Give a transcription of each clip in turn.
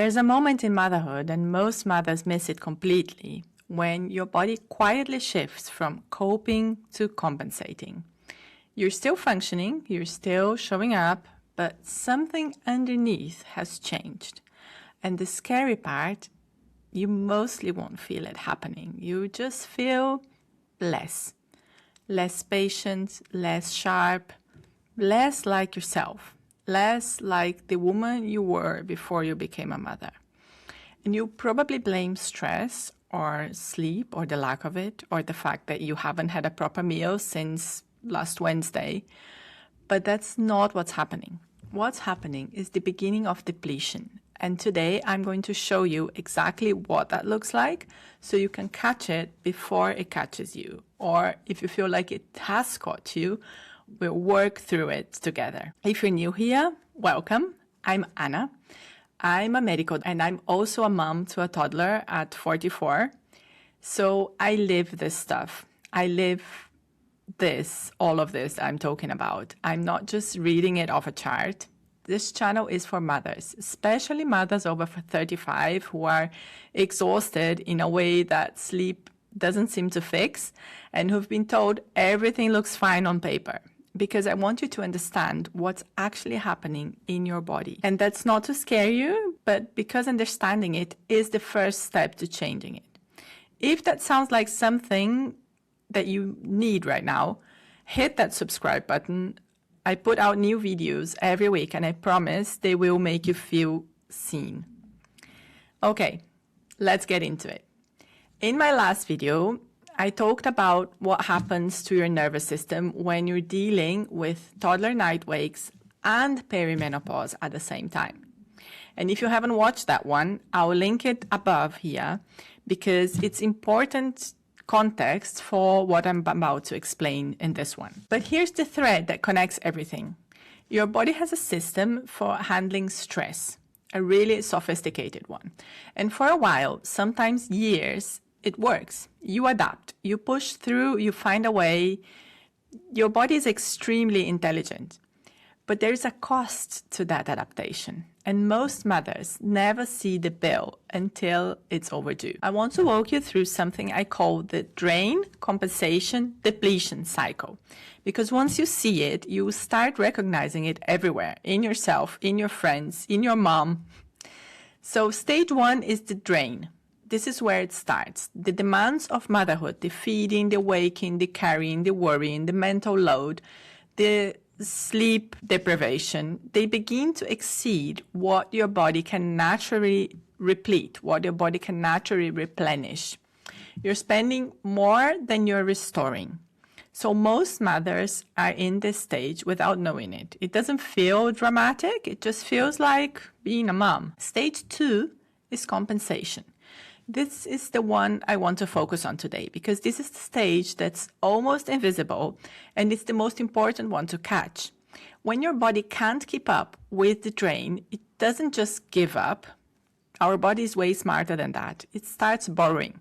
There's a moment in motherhood, and most mothers miss it completely, when your body quietly shifts from coping to compensating. You're still functioning, you're still showing up, but something underneath has changed. And the scary part, you mostly won't feel it happening. You just feel less patient, less sharp, less like yourself, less like the woman you were before you became a mother. And you probably blame stress or sleep or the lack of it or the fact that you haven't had a proper meal since last Wednesday. But that's not what's happening. What's happening is the beginning of depletion. And today I'm going to show you exactly what that looks like so you can catch it before it catches you. Or if you feel like it has caught you, we'll work through it together. If you're new here, welcome. I'm Anna. I'm a medical and I'm also a mom to a toddler at 44. So I live this stuff. I live all of this I'm talking about. I'm not just reading it off a chart. This channel is for mothers, especially mothers over 35 who are exhausted in a way that sleep doesn't seem to fix and who've been told everything looks fine on paper. Because I want you to understand what's actually happening in your body. And that's not to scare you, but because understanding it is the first step to changing it. If that sounds like something that you need right now, hit that subscribe button. I put out new videos every week and I promise they will make you feel seen. Okay, let's get into it. In my last video, I talked about what happens to your nervous system when you're dealing with toddler night wakes and perimenopause at the same time. And if you haven't watched that one, I'll link it above here because it's important context for what I'm about to explain in this one. But here's the thread that connects everything. Your body has a system for handling stress, a really sophisticated one. And for a while, sometimes years, it works. You adapt, you push through, you find a way. Your body is extremely intelligent. But there is a cost to that adaptation. And most mothers never see the bill until it's overdue. I want to walk you through something I call the Drain Compensation Depletion cycle. Because once you see it, you start recognizing it everywhere, in yourself, in your friends, in your mom. So stage one is the drain. This is where it starts. The demands of motherhood, the feeding, the waking, the carrying, the worrying, the mental load, the sleep deprivation, they begin to exceed what your body can naturally replete, what your body can naturally replenish. You're spending more than you're restoring. So most mothers are in this stage without knowing it. It doesn't feel dramatic. It just feels like being a mom. Stage two is compensation. This is the one I want to focus on today because this is the stage that's almost invisible and it's the most important one to catch. When your body can't keep up with the drain, it doesn't just give up. Our body is way smarter than that. It starts borrowing.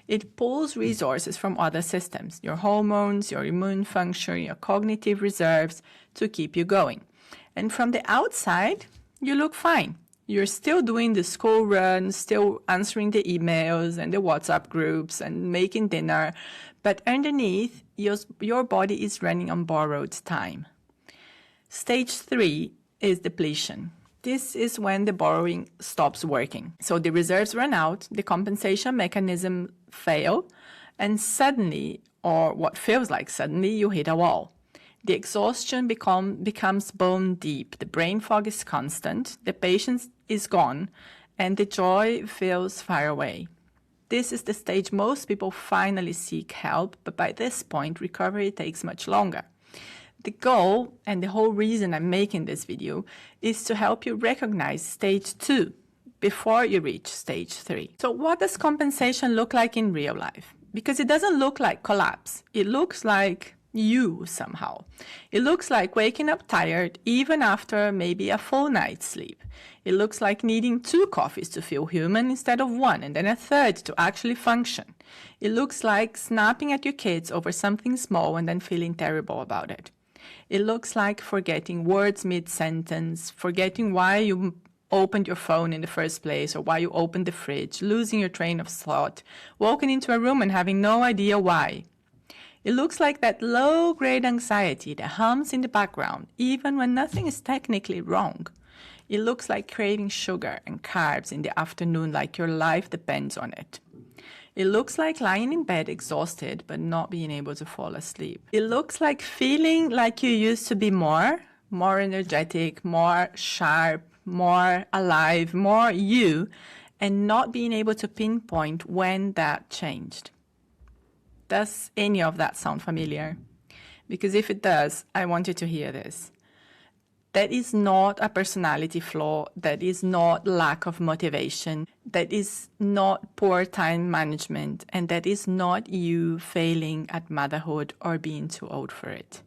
It pulls resources from other systems, your hormones, your immune function, your cognitive reserves to keep you going. And from the outside, you look fine. You're still doing the school run, still answering the emails and the WhatsApp groups and making dinner. But underneath, your body is running on borrowed time. Stage three is depletion. This is when the borrowing stops working. So the reserves run out, the compensation mechanism fail, and suddenly, or what feels like suddenly, you hit a wall. The exhaustion becomes bone deep. The brain fog is constant. The patience is gone. And the joy feels far away. This is the stage most people finally seek help. But by this point, recovery takes much longer. The goal, and the whole reason I'm making this video, is to help you recognize stage two before you reach stage three. So what does compensation look like in real life? Because it doesn't look like collapse. It looks like you somehow. It looks like waking up tired even after maybe a full night's sleep. It looks like needing 2 coffees to feel human instead of 1 and then a third to actually function. It looks like snapping at your kids over something small and then feeling terrible about it. It looks like forgetting words mid-sentence, forgetting why you opened your phone in the first place, or why you opened the fridge, losing your train of thought, walking into a room and having no idea why. It looks like that low-grade anxiety that hums in the background, even when nothing is technically wrong. It looks like craving sugar and carbs in the afternoon, like your life depends on it. It looks like lying in bed exhausted but not being able to fall asleep. It looks like feeling like you used to be more energetic, more sharp, more alive, more you, and not being able to pinpoint when that changed. Does any of that sound familiar? Because if it does, I want you to hear this. That is not a personality flaw. That is not lack of motivation. That is not poor time management. And that is not you failing at motherhood or being too old for it.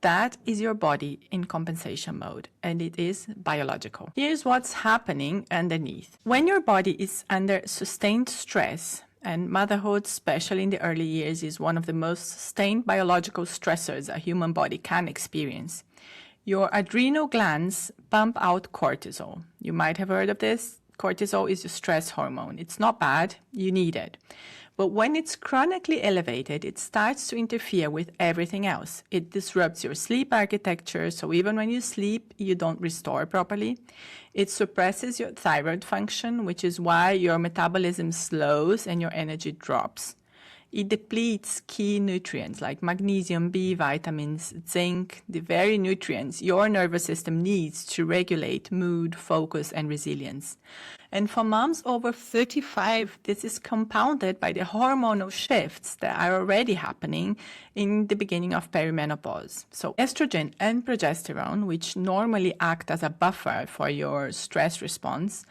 That is your body in compensation mode, and it is biological. Here's what's happening underneath. When your body is under sustained stress, and motherhood, especially in the early years, is one of the most sustained biological stressors a human body can experience. Your adrenal glands pump out cortisol. You might have heard of this. Cortisol is your stress hormone. It's not bad. You need it. But when it's chronically elevated, it starts to interfere with everything else. It disrupts your sleep architecture, so even when you sleep, you don't restore properly. It suppresses your thyroid function, which is why your metabolism slows and your energy drops. It depletes key nutrients like magnesium, B vitamins, zinc, the very nutrients your nervous system needs to regulate mood, focus, and resilience. And for moms over 35, this is compounded by the hormonal shifts that are already happening in the beginning of perimenopause. So estrogen and progesterone, which normally act as a buffer for your stress response,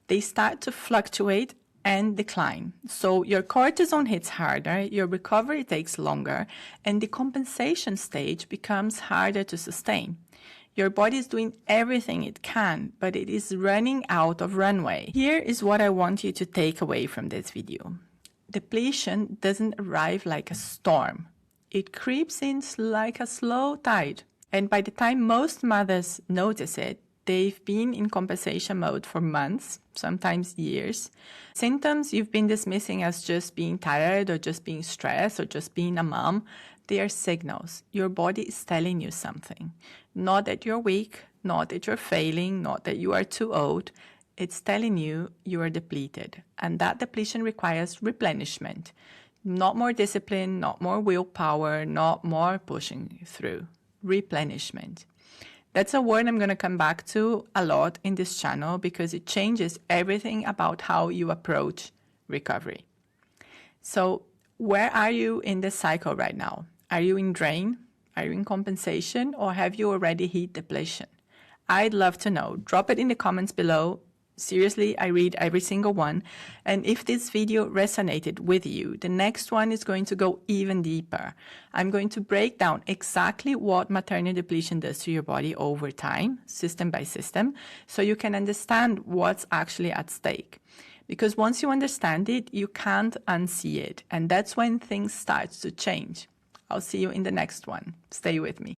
they start to fluctuate and decline. So your cortisol hits harder, your recovery takes longer, and the compensation stage becomes harder to sustain. Your body is doing everything it can, but it is running out of runway. Here is what I want you to take away from this video. Depletion doesn't arrive like a storm. It creeps in like a slow tide. And by the time most mothers notice it, they've been in compensation mode for months, sometimes years. Symptoms you've been dismissing as just being tired or just being stressed or just being a mom, they are signals. Your body is telling you something. Not that you're weak, not that you're failing, not that you are too old. It's telling you you are depleted. And that depletion requires replenishment. Not more discipline, not more willpower, not more pushing through. Replenishment. That's a word I'm going to come back to a lot in this channel because it changes everything about how you approach recovery. So where are you in this cycle right now? Are you in drain? Are you in compensation? Or have you already hit depletion? I'd love to know. Drop it in the comments below. Seriously, I read every single one. And if this video resonated with you, the next one is going to go even deeper. I'm going to break down exactly what maternal depletion does to your body over time, system by system, so you can understand what's actually at stake. Because once you understand it, you can't unsee it. And that's when things start to change. I'll see you in the next one. Stay with me.